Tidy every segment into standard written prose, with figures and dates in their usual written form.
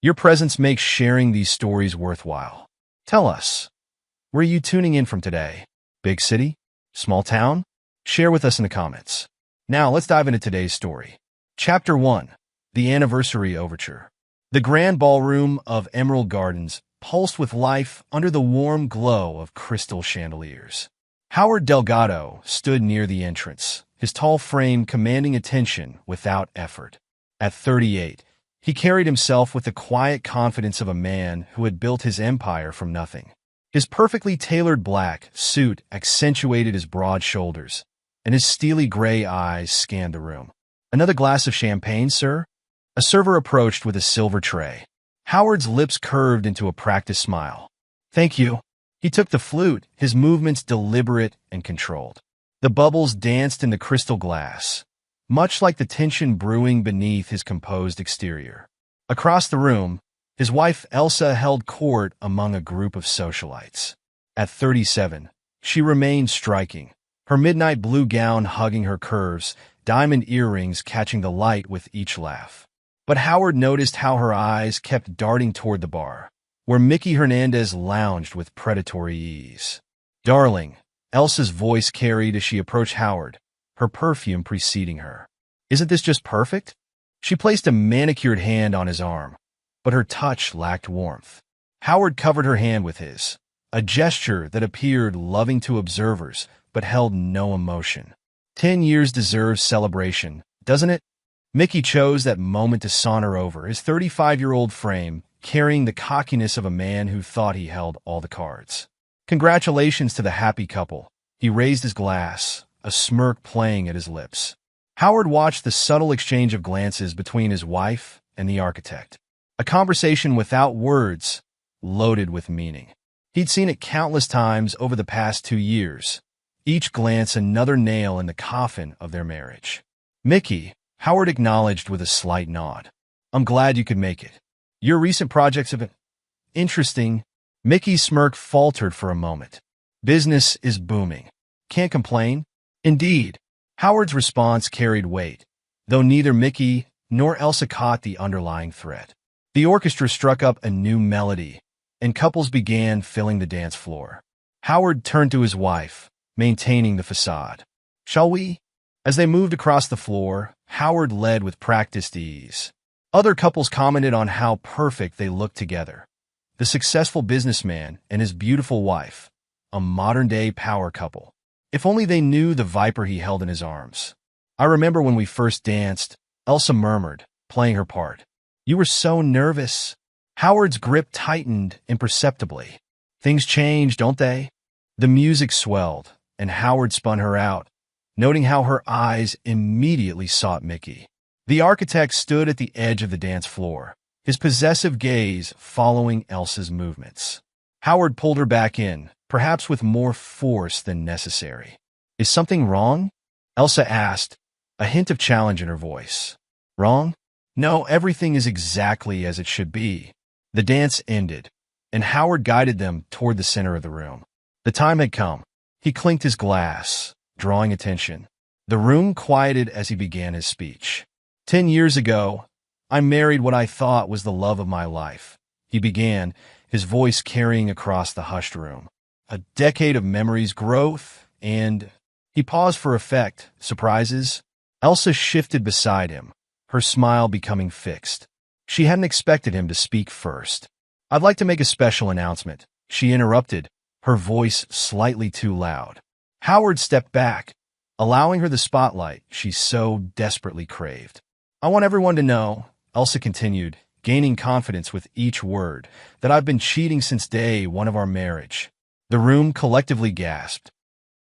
Your presence makes sharing these stories worthwhile. Tell us, where are you tuning in from today? Big city? Small town? Share with us in the comments. Now, let's dive into today's story. Chapter 1. The Anniversary Overture. The grand ballroom of Emerald Gardens pulsed with life under the warm glow of crystal chandeliers. Howard Delgado stood near the entrance, his tall frame commanding attention without effort. At 38, he carried himself with the quiet confidence of a man who had built his empire from nothing. His perfectly tailored black suit accentuated his broad shoulders, and his steely gray eyes scanned the room. "Another glass of champagne, sir?" A server approached with a silver tray. Howard's lips curved into a practiced smile. "Thank you." He took the flute, his movements deliberate and controlled. The bubbles danced in the crystal glass, much like the tension brewing beneath his composed exterior. Across the room, his wife Elsa held court among a group of socialites. At 37, she remained striking, her midnight blue gown hugging her curves, diamond earrings catching the light with each laugh. But Howard noticed how her eyes kept darting toward the bar, where Mickey Hernandez lounged with predatory ease. "Darling," Elsa's voice carried as she approached Howard, her perfume preceding her. "Isn't this just perfect?" She placed a manicured hand on his arm, but her touch lacked warmth. Howard covered her hand with his, a gesture that appeared loving to observers but held no emotion. 10 years deserves celebration, doesn't it? Mickey chose that moment to saunter over, his 35-year-old frame carrying the cockiness of a man who thought he held all the cards. "Congratulations to the happy couple." He raised his glass, a smirk playing at his lips. Howard watched the subtle exchange of glances between his wife and the architect. A conversation without words, loaded with meaning. He'd seen it countless times over the past 2 years, each glance another nail in the coffin of their marriage. "Mickey," Howard acknowledged with a slight nod. "I'm glad you could make it. Your recent projects have been interesting." Mickey's smirk faltered for a moment. "Business is booming. Can't complain." "Indeed." Howard's response carried weight, though neither Mickey nor Elsa caught the underlying threat. The orchestra struck up a new melody, and couples began filling the dance floor. Howard turned to his wife, maintaining the facade. "Shall we?" As they moved across the floor, Howard led with practiced ease. Other couples commented on how perfect they looked together. The successful businessman and his beautiful wife, a modern-day power couple. If only they knew the viper he held in his arms. "I remember when we first danced," Elsa murmured, playing her part. "You were so nervous." Howard's grip tightened imperceptibly. "Things change, don't they?" The music swelled, and Howard spun her out, noting how her eyes immediately sought Mickey. The architect stood at the edge of the dance floor, his possessive gaze following Elsa's movements. Howard pulled her back in, perhaps with more force than necessary. "Is something wrong?" Elsa asked, a hint of challenge in her voice. "Wrong? No, everything is exactly as it should be." The dance ended, and Howard guided them toward the center of the room. The time had come. He clinked his glass, drawing attention. The room quieted as he began his speech. 10 years ago, I married what I thought was the love of my life," he began, his voice carrying across the hushed room. "A decade of memories, growth, and—" He paused for effect. "Surprises?" Elsa shifted beside him, her smile becoming fixed. She hadn't expected him to speak first. "I'd like to make a special announcement," she interrupted, her voice slightly too loud. Howard stepped back, allowing her the spotlight she so desperately craved. "I want everyone to know," Elsa continued, gaining confidence with each word, "that I've been cheating since day one of our marriage." The room collectively gasped.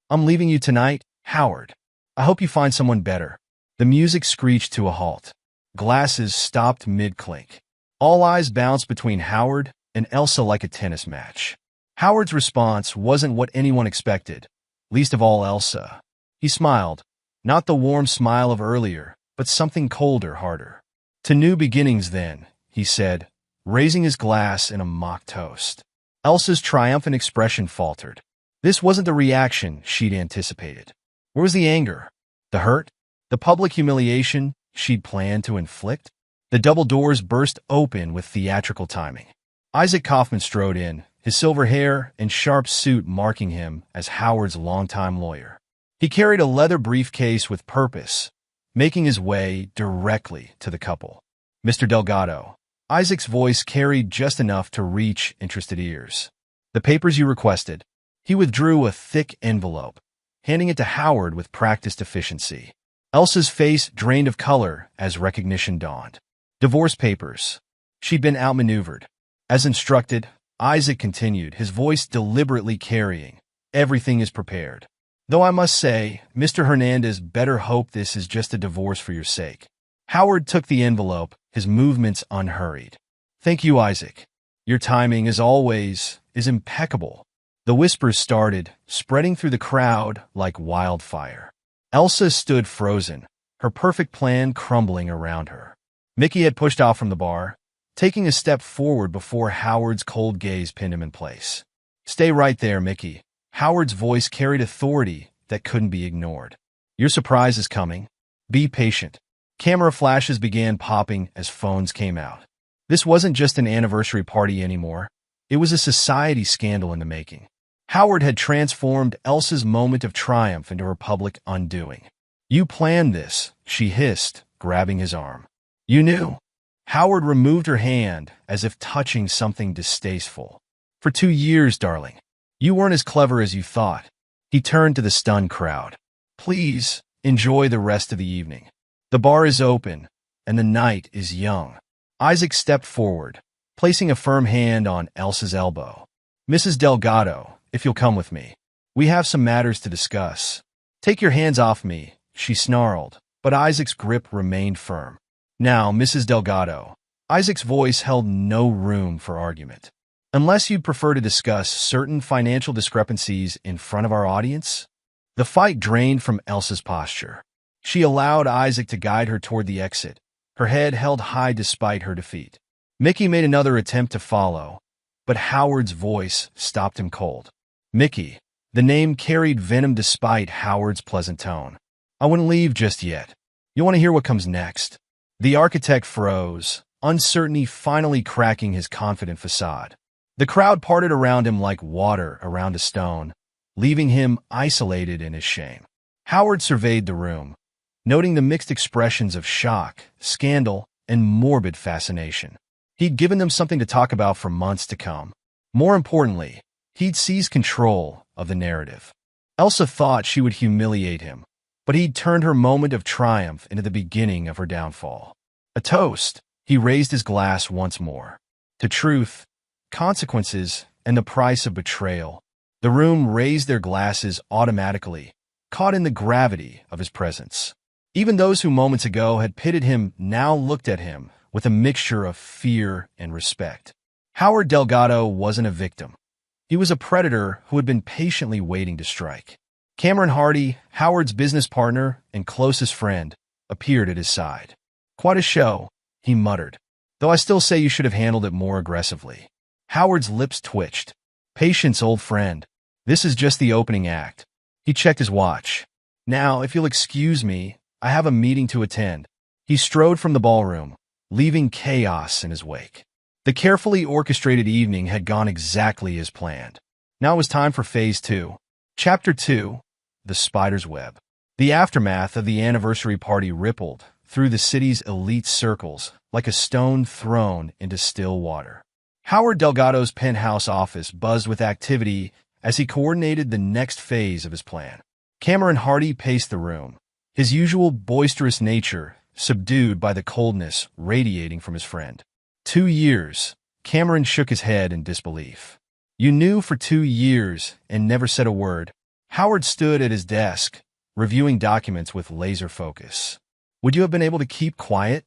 "I'm leaving you tonight, Howard. I hope you find someone better." The music screeched to a halt. Glasses stopped mid-clink. All eyes bounced between Howard and Elsa like a tennis match. Howard's response wasn't what anyone expected, least of all Elsa. He smiled, not the warm smile of earlier, but something colder, harder. "To new beginnings, then," he said, raising his glass in a mock toast. Elsa's triumphant expression faltered. This wasn't the reaction she'd anticipated. Where was the anger? The hurt? The public humiliation she'd planned to inflict? The double doors burst open with theatrical timing. Isaac Kaufman strode in, his silver hair and sharp suit marking him as Howard's longtime lawyer. He carried a leather briefcase with purpose, making his way directly to the couple. "Mr. Delgado." Isaac's voice carried just enough to reach interested ears. "The papers you requested." He withdrew a thick envelope, handing it to Howard with practiced efficiency. Elsa's face drained of color as recognition dawned. "Divorce papers." She'd been outmaneuvered. As instructed, Isaac continued, his voice deliberately carrying, "Everything is prepared. Though I must say, Mr. Hernandez better hope this is just a divorce for your sake." Howard took the envelope, his movements unhurried. "Thank you, Isaac. Your timing, as always, is impeccable." The whispers started, spreading through the crowd like wildfire. Elsa stood frozen, her perfect plan crumbling around her. Mickey had pushed off from the bar, taking a step forward before Howard's cold gaze pinned him in place. "Stay right there, Mickey." Howard's voice carried authority that couldn't be ignored. "Your surprise is coming. Be patient." Camera flashes began popping as phones came out. This wasn't just an anniversary party anymore. It was a society scandal in the making. Howard had transformed Elsa's moment of triumph into her public undoing. "You planned this," she hissed, grabbing his arm. "You knew." Howard removed her hand as if touching something distasteful. "For 2 years, darling. You weren't as clever as you thought." He turned to the stunned crowd. "Please, enjoy the rest of the evening. The bar is open, and the night is young." Isaac stepped forward, placing a firm hand on Elsa's elbow. "Mrs. Delgado, if you'll come with me. We have some matters to discuss." "Take your hands off me," she snarled, but Isaac's grip remained firm. "Now, Mrs. Delgado." Isaac's voice held no room for argument. "Unless you'd prefer to discuss certain financial discrepancies in front of our audience?" The fight drained from Elsa's posture. She allowed Isaac to guide her toward the exit, her head held high despite her defeat. Mickey made another attempt to follow, but Howard's voice stopped him cold. "Mickey." The name carried venom despite Howard's pleasant tone. "I wouldn't leave just yet. You want to hear what comes next?" The architect froze, uncertainty finally cracking his confident facade. The crowd parted around him like water around a stone, leaving him isolated in his shame. Howard surveyed the room, noting the mixed expressions of shock, scandal, and morbid fascination. He'd given them something to talk about for months to come. More importantly, he'd seized control of the narrative. Elsa thought she would humiliate him, but he'd turned her moment of triumph into the beginning of her downfall. A toast. He raised his glass once more. To truth, consequences, and the price of betrayal. The room raised their glasses automatically, caught in the gravity of his presence. Even those who moments ago had pitted him now looked at him with a mixture of fear and respect. Howard Delgado wasn't a victim. He was a predator who had been patiently waiting to strike. Cameron Hardy, Howard's business partner and closest friend, appeared at his side. "Quite a show," he muttered, "though I still say you should have handled it more aggressively." Howard's lips twitched. "Patience, old friend. This is just the opening act." He checked his watch. "Now, if you'll excuse me, I have a meeting to attend." He strode from the ballroom, leaving chaos in his wake. The carefully orchestrated evening had gone exactly as planned. Now it was time for Phase 2. Chapter 2, The Spider's Web. The aftermath of the anniversary party rippled through the city's elite circles like a stone thrown into still water. Howard Delgado's penthouse office buzzed with activity as he coordinated the next phase of his plan. Cameron Hardy paced the room, his usual boisterous nature subdued by the coldness radiating from his friend. 2 years. Cameron shook his head in disbelief. "You knew for 2 years and never said a word." Howard stood at his desk, reviewing documents with laser focus. "Would you have been able to keep quiet?"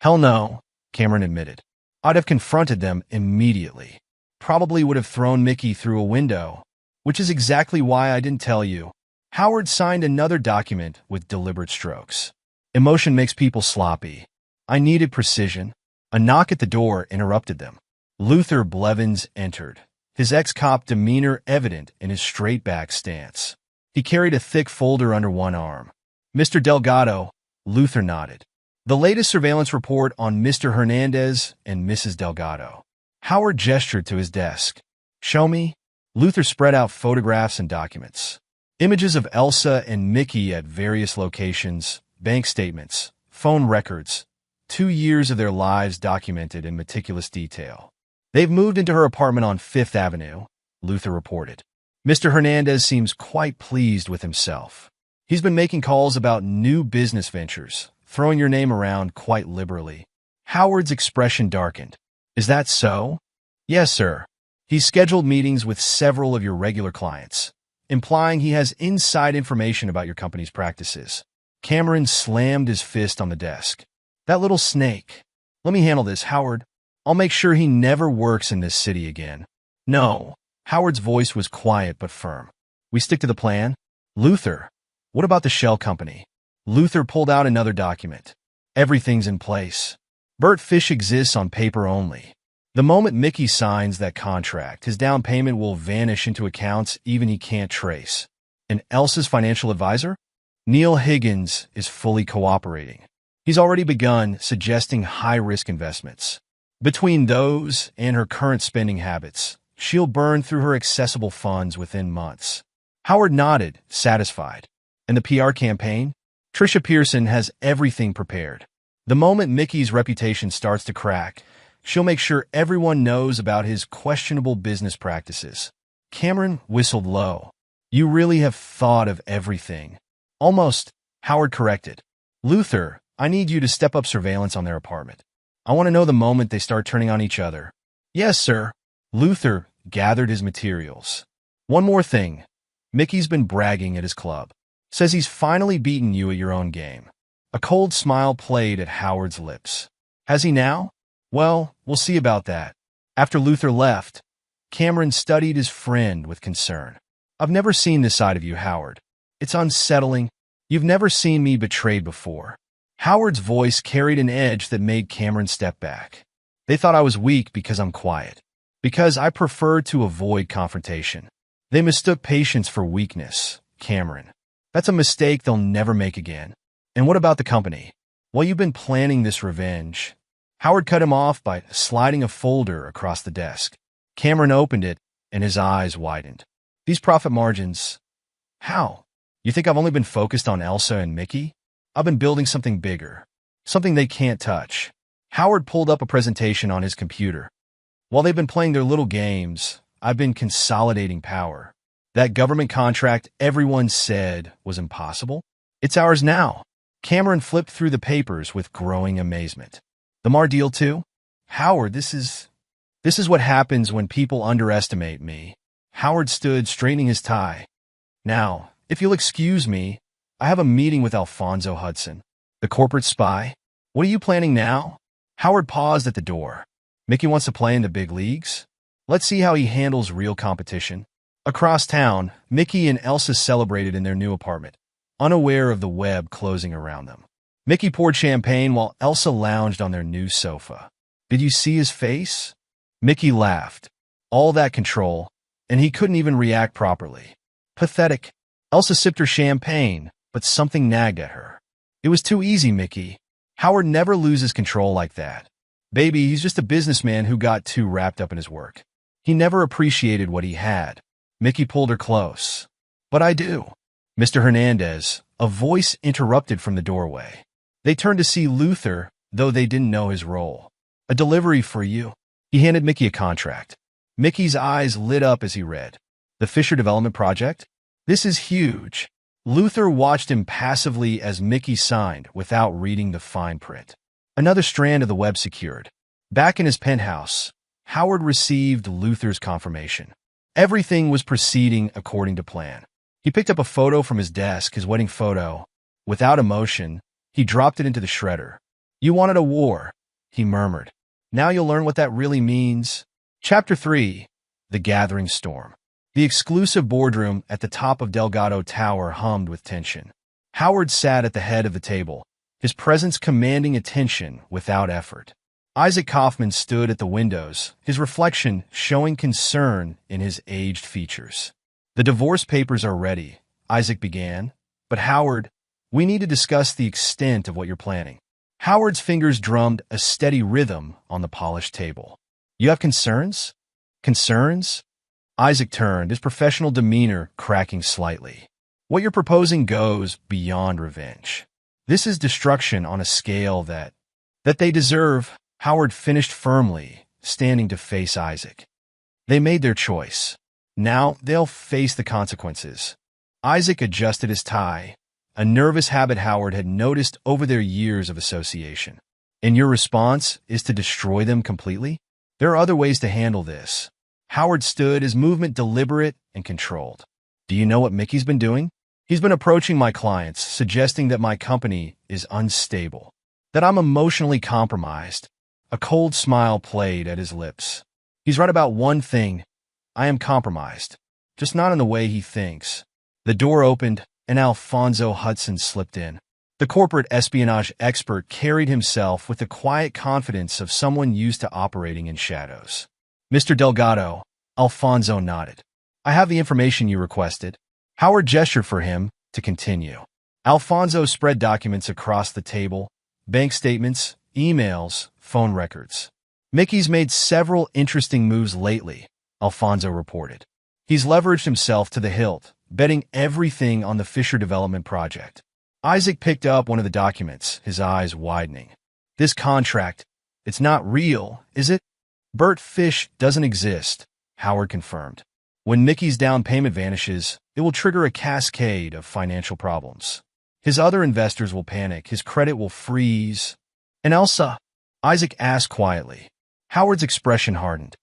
"Hell no," Cameron admitted. "I'd have confronted them immediately. Probably would have thrown Mickey through a window, which is exactly why I didn't tell you." Howard signed another document with deliberate strokes. "Emotion makes people sloppy. I needed precision." A knock at the door interrupted them. Luther Blevins entered, his ex-cop demeanor evident in his straight-back stance. He carried a thick folder under one arm. "Mr. Delgado," Luther nodded. The latest surveillance report on Mr. Hernandez and Mrs. Delgado. Howard gestured to his desk. Show me. Luther spread out photographs and documents. Images of Elsa and Mickey at various locations, bank statements, phone records, 2 years of their lives documented in meticulous detail. They've moved into her apartment on Fifth Avenue, Luther reported. Mr. Hernandez seems quite pleased with himself. He's been making calls about new business ventures, throwing your name around quite liberally. Howard's expression darkened. Is that so? Yes, sir. He's scheduled meetings with several of your regular clients, implying he has inside information about your company's practices. Cameron slammed his fist on the desk. That little snake. Let me handle this, Howard. I'll make sure he never works in this city again. No. Howard's voice was quiet but firm. We stick to the plan? Luther, what about the shell company? Luther pulled out another document. Everything's in place. Bert Fish exists on paper only. The moment Mickey signs that contract, his down payment will vanish into accounts even he can't trace. And Elsa's financial advisor? Neil Higgins is fully cooperating. He's already begun suggesting high-risk investments. Between those and her current spending habits, she'll burn through her accessible funds within months. Howard nodded, satisfied. And the PR campaign? Tricia Pearson has everything prepared. The moment Mickey's reputation starts to crack, she'll make sure everyone knows about his questionable business practices. Cameron whistled low. You really have thought of everything. Almost, Howard corrected. Luther, I need you to step up surveillance on their apartment. I want to know the moment they start turning on each other. Yes, sir. Luther gathered his materials. One more thing. Mickey's been bragging at his club. Says he's finally beaten you at your own game. A cold smile played at Howard's lips. Has he now? Well, we'll see about that. After Luther left, Cameron studied his friend with concern. I've never seen this side of you, Howard. It's unsettling. You've never seen me betrayed before. Howard's voice carried an edge that made Cameron step back. They thought I was weak because I'm quiet. Because I prefer to avoid confrontation. They mistook patience for weakness, Cameron. That's a mistake they'll never make again. And what about the company? Well, you've been planning this revenge. Howard cut him off by sliding a folder across the desk. Cameron opened it, and his eyes widened. These profit margins... How? You think I've only been focused on Elsa and Mickey? I've been building something bigger. Something they can't touch. Howard pulled up a presentation on his computer. While they've been playing their little games, I've been consolidating power. That government contract everyone said was impossible? It's ours now. Cameron flipped through the papers with growing amazement. The Mar deal too? Howard, this is what happens when people underestimate me. Howard stood, straightening his tie. Now, if you'll excuse me, I have a meeting with Alfonso Hudson, the corporate spy. What are you planning now? Howard paused at the door. Mickey wants to play in the big leagues? Let's see how he handles real competition. Across town, Mickey and Elsa celebrated in their new apartment, unaware of the web closing around them. Mickey poured champagne while Elsa lounged on their new sofa. Did you see his face? Mickey laughed. All that control, and he couldn't even react properly. Pathetic. Elsa sipped her champagne, but something nagged at her. It was too easy, Mickey. Howard never loses control like that. Baby, he's just a businessman who got too wrapped up in his work. He never appreciated what he had. Mickey pulled her close. But I do. Mr. Hernandez, a voice interrupted from the doorway. They turned to see Luther, though they didn't know his role. A delivery for you. He handed Mickey a contract. Mickey's eyes lit up as he read. The Fisher Development Project? This is huge. Luther watched him passively as Mickey signed without reading the fine print. Another strand of the web secured. Back in his penthouse, Howard received Luther's confirmation. Everything was proceeding according to plan. He picked up a photo from his desk, his wedding photo. Without emotion, he dropped it into the shredder. You wanted a war, he murmured. Now you'll learn what that really means. Chapter 3. The Gathering Storm. The exclusive boardroom at the top of Delgado Tower hummed with tension. Howard sat at the head of the table, his presence commanding attention without effort. Isaac Kaufman stood at the windows, his reflection showing concern in his aged features. The divorce papers are ready, Isaac began. But Howard, we need to discuss the extent of what you're planning. Howard's fingers drummed a steady rhythm on the polished table. You have concerns? Concerns? Isaac turned, his professional demeanor cracking slightly. What you're proposing goes beyond revenge. This is destruction on a scale that they deserve. Howard finished firmly, standing to face Isaac. They made their choice. Now they'll face the consequences. Isaac adjusted his tie, a nervous habit Howard had noticed over their years of association. And your response is to destroy them completely? There are other ways to handle this. Howard stood, his movement deliberate and controlled. Do you know what Mickey's been doing? He's been approaching my clients, suggesting that my company is unstable, that I'm emotionally compromised. A cold smile played at his lips. He's right about one thing. I am compromised, just not in the way he thinks. The door opened, and Alfonso Hudson slipped in. The corporate espionage expert carried himself with the quiet confidence of someone used to operating in shadows. Mr. Delgado, Alfonso nodded. I have the information you requested. Howard gestured for him to continue. Alfonso spread documents across the table, bank statements, emails, phone records. Mickey's made several interesting moves lately, Alfonso reported. He's leveraged himself to the hilt, betting everything on the Fisher development project. Isaac picked up one of the documents, his eyes widening. This contract, it's not real, is it? Bert Fish doesn't exist, Howard confirmed. When Mickey's down payment vanishes, it will trigger a cascade of financial problems. His other investors will panic, his credit will freeze. And Elsa? Isaac asked quietly. Howard's expression hardened.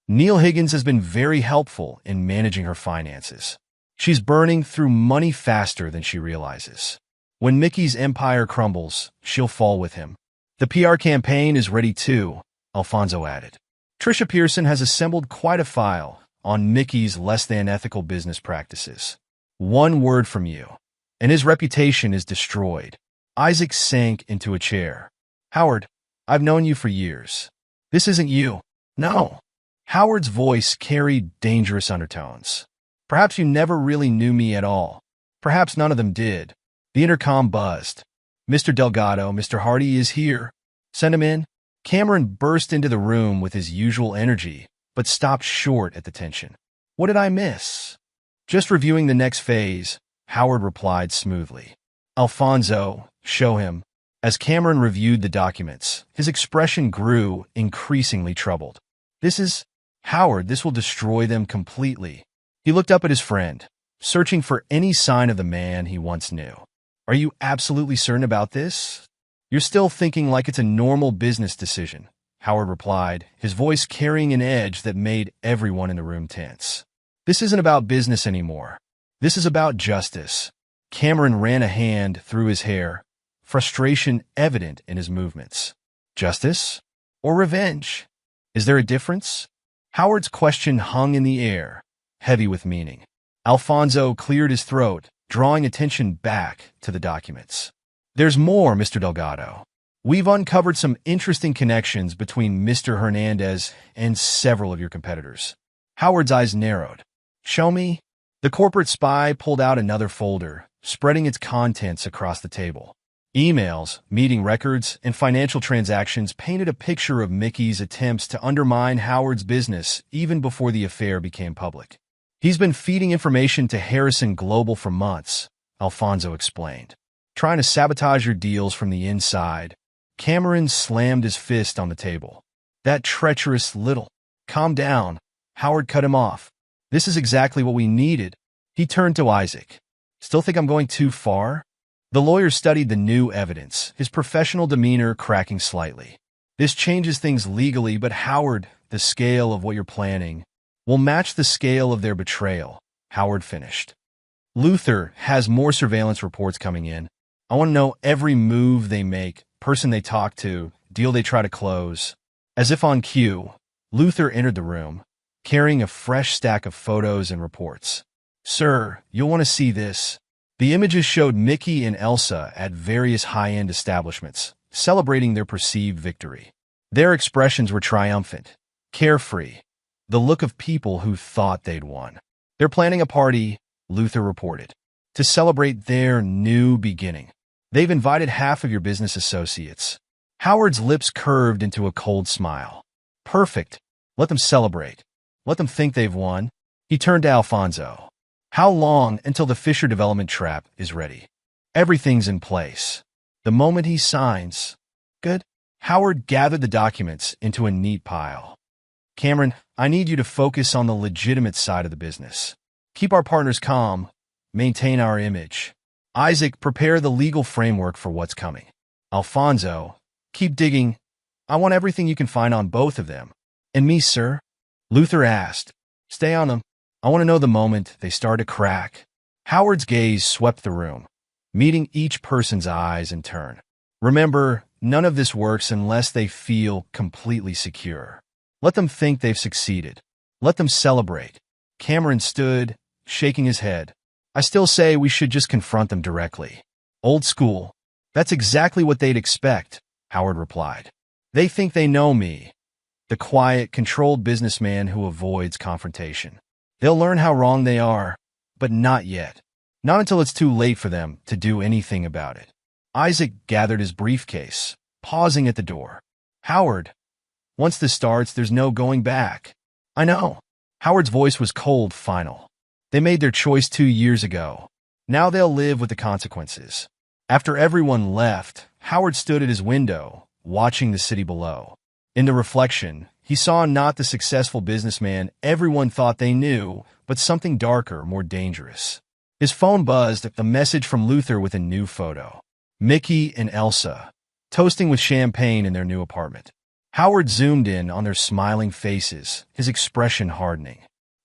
Neil Higgins has been very helpful in managing her finances. She's burning through money faster than she realizes. When Mickey's empire crumbles, she'll fall with him. The PR campaign is ready too, Alfonso added. Tricia Pearson has assembled quite a file on Mickey's less-than-ethical business practices. One word from you, and his reputation is destroyed. Isaac sank into a chair. Howard, I've known you for years. This isn't you. No. Howard's voice carried dangerous undertones. Perhaps you never really knew me at all. Perhaps none of them did. The intercom buzzed. Mr. Delgado, Mr. Hardy is here. Send him in. Cameron burst into the room with his usual energy, but stopped short at the tension. What did I miss? Just reviewing the next phase, Howard replied smoothly. Alfonso, show him. As Cameron reviewed the documents, his expression grew increasingly troubled. Howard, this will destroy them completely. He looked up at his friend, searching for any sign of the man he once knew. Are you absolutely certain about this? You're still thinking like it's a normal business decision, Howard replied, his voice carrying an edge that made everyone in the room tense. This isn't about business anymore. This is about justice. Cameron ran a hand through his hair, frustration evident in his movements. Justice? Or revenge? Is there a difference? Howard's question hung in the air, heavy with meaning. Alfonso cleared his throat, drawing attention back to the documents. There's more, Mr. Delgado. We've uncovered some interesting connections between Mr. Hernandez and several of your competitors. Howard's eyes narrowed. Show me. The corporate spy pulled out another folder, spreading its contents across the table. Emails, meeting records, and financial transactions painted a picture of Mickey's attempts to undermine Howard's business even before the affair became public. He's been feeding information to Harrison Global for months, Alfonso explained. Trying to sabotage your deals from the inside. Cameron slammed his fist on the table. That treacherous little. Calm down. Howard cut him off. This is exactly what we needed. He turned to Isaac. Still think I'm going too far? The lawyer studied the new evidence, his professional demeanor cracking slightly. This changes things legally, but Howard, the scale of what you're planning will match the scale of their betrayal, Howard finished. Luther has more surveillance reports coming in. I want to know every move they make, person they talk to, deal they try to close. As if on cue, Luther entered the room, carrying a fresh stack of photos and reports. Sir, you'll want to see this. The images showed Mickey and Elsa at various high-end establishments, celebrating their perceived victory. Their expressions were triumphant, carefree, the look of people who thought they'd won. They're planning a party, Luther reported, to celebrate their new beginning. They've invited half of your business associates, Howard's lips curved into a cold smile. Perfect. Let them celebrate. Let them think they've won. He turned to Alfonso. How long until the Fisher development trap is ready? Everything's in place. The moment he signs. Good. Howard gathered the documents into a neat pile. Cameron, I need you to focus on the legitimate side of the business. Keep our partners calm. Maintain our image. Isaac, prepare the legal framework for what's coming. Alfonso, keep digging. I want everything you can find on both of them. And me, sir? Luther asked. Stay on them. I want to know the moment they start to crack. Howard's gaze swept the room, meeting each person's eyes in turn. Remember, none of this works unless they feel completely secure. Let them think they've succeeded. Let them celebrate. Cameron stood, shaking his head. I still say we should just confront them directly. Old school. That's exactly what they'd expect, Howard replied. They think they know me. The quiet, controlled businessman who avoids confrontation. They'll learn how wrong they are, but not yet. Not until it's too late for them to do anything about it. Isaac gathered his briefcase, pausing at the door. Howard, once this starts, there's no going back. I know. Howard's voice was cold, final. They made their choice 2 years ago. Now they'll live with the consequences. After everyone left, Howard stood at his window, watching the city below. In the reflection, he saw not the successful businessman everyone thought they knew, but something darker, more dangerous. His phone buzzed at the message from Luther with a new photo. Mickey and Elsa, toasting with champagne in their new apartment. Howard zoomed in on their smiling faces, his expression hardening.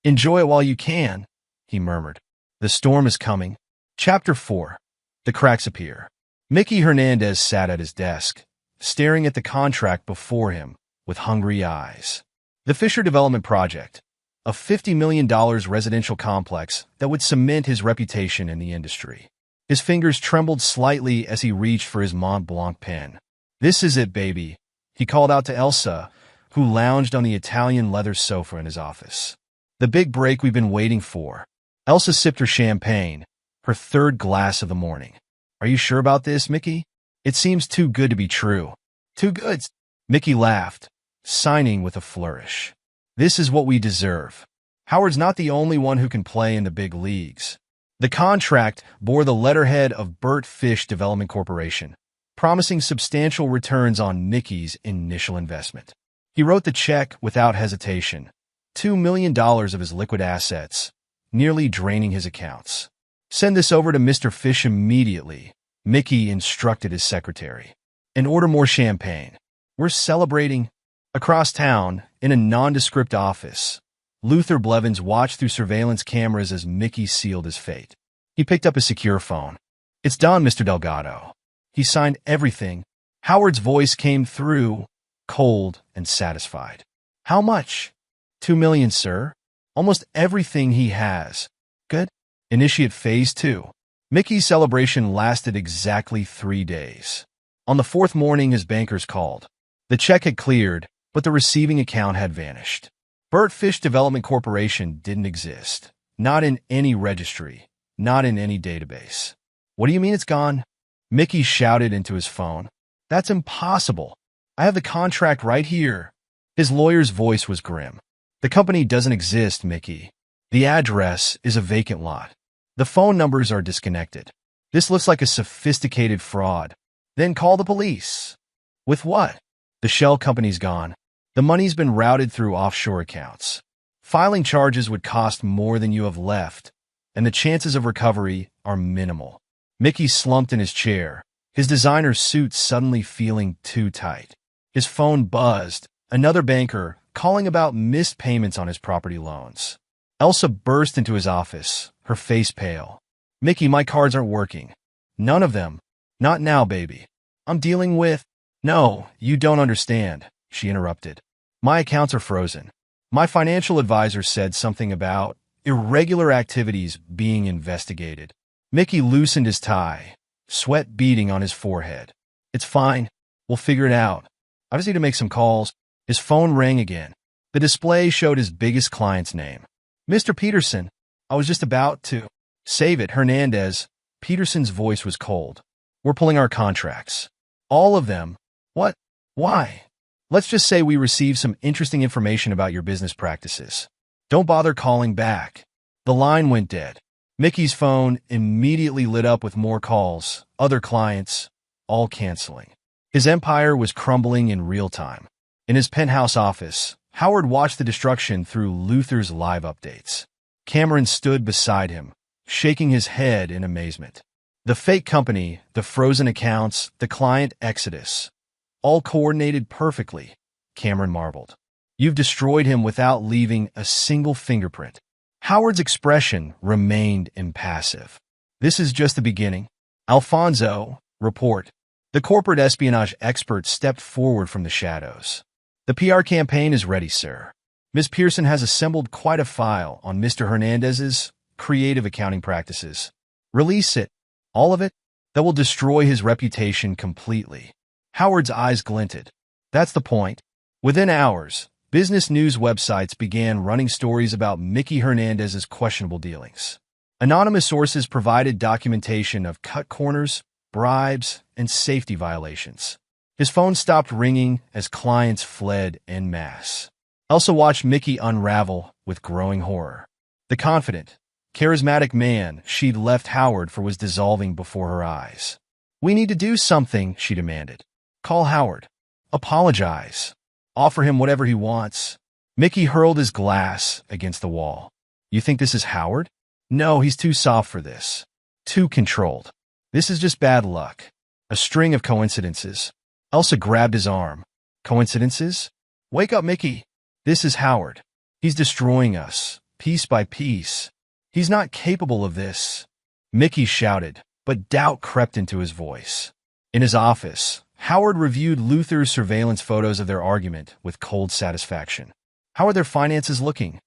Enjoy it while you can, he murmured. The storm is coming. Chapter 4. The cracks appear. Mickey Hernandez sat at his desk, staring at the contract before him with hungry eyes. The Fisher Development Project, a $50 million residential complex that would cement his reputation in the industry. His fingers trembled slightly as he reached for his Mont Blanc pen. This is it, baby, he called out to Elsa, who lounged on the Italian leather sofa in his office. The big break we've been waiting for. Elsa sipped her champagne, her third glass of the morning. Are you sure about this, Mickey? It seems too good to be true. Too good? Mickey laughed, signing with a flourish. This is what we deserve. Howard's not the only one who can play in the big leagues. The contract bore the letterhead of Bert Fish Development Corporation, promising substantial returns on Mickey's initial investment. He wrote the check without hesitation, $2 million of his liquid assets, nearly draining his accounts. Send this over to Mr. Fish immediately, Mickey instructed his secretary. And order more champagne. We're celebrating. Across town, in a nondescript office, Luther Blevins watched through surveillance cameras as Mickey sealed his fate. He picked up a secure phone. It's done, Mr. Delgado. He signed everything. Howard's voice came through, cold and satisfied. How much? $2 million, sir. Almost everything he has. Good. Initiate phase 2. Mickey's celebration lasted exactly 3 days. On the 4th morning, his bankers called. The check had cleared, but the receiving account had vanished. Bert Fish Development Corporation didn't exist. Not in any registry. Not in any database. What do you mean it's gone? Mickey shouted into his phone. That's impossible. I have the contract right here. His lawyer's voice was grim. The company doesn't exist, Mickey. The address is a vacant lot. The phone numbers are disconnected. This looks like a sophisticated fraud. Then call the police. With what? The shell company's gone. The money's been routed through offshore accounts. Filing charges would cost more than you have left, and the chances of recovery are minimal. Mickey slumped in his chair, his designer suit suddenly feeling too tight. His phone buzzed, another banker calling about missed payments on his property loans. Elsa burst into his office, her face pale. Mickey, my cards aren't working. None of them. Not now, baby. I'm dealing with... No, you don't understand, she interrupted. My accounts are frozen. My financial advisor said something about irregular activities being investigated. Mickey loosened his tie, sweat beading on his forehead. It's fine. We'll figure it out. I just need to make some calls. His phone rang again. The display showed his biggest client's name. Mr. Peterson, I was just about to... Save it, Hernandez. Peterson's voice was cold. We're pulling our contracts. All of them. What? Why? Let's just say we received some interesting information about your business practices. Don't bother calling back. The line went dead. Mickey's phone immediately lit up with more calls, other clients, all canceling. His empire was crumbling in real time. In his penthouse office, Howard watched the destruction through Luther's live updates. Cameron stood beside him, shaking his head in amazement. The fake company, the frozen accounts, the client exodus, all coordinated perfectly, Cameron marveled. You've destroyed him without leaving a single fingerprint. Howard's expression remained impassive. This is just the beginning. Alfonso, report. The corporate espionage expert stepped forward from the shadows. The PR campaign is ready, sir. Ms. Pearson has assembled quite a file on Mr. Hernandez's creative accounting practices. Release it, all of it, that will destroy his reputation completely. Howard's eyes glinted. That's the point. Within hours, business news websites began running stories about Mickey Hernandez's questionable dealings. Anonymous sources provided documentation of cut corners, bribes, and safety violations. His phone stopped ringing as clients fled en masse. Elsa watched Mickey unravel with growing horror. The confident, charismatic man she'd left Howard for was dissolving before her eyes. We need to do something, she demanded. Call Howard. Apologize. Offer him whatever he wants. Mickey hurled his glass against the wall. You think this is Howard? No, he's too soft for this. Too controlled. This is just bad luck. A string of coincidences. Elsa grabbed his arm. Coincidences? Wake up, Mickey. This is Howard. He's destroying us, piece by piece. He's not capable of this. Mickey shouted, but doubt crept into his voice. In his office, Howard reviewed Luther's surveillance photos of their argument with cold satisfaction. How are their finances looking?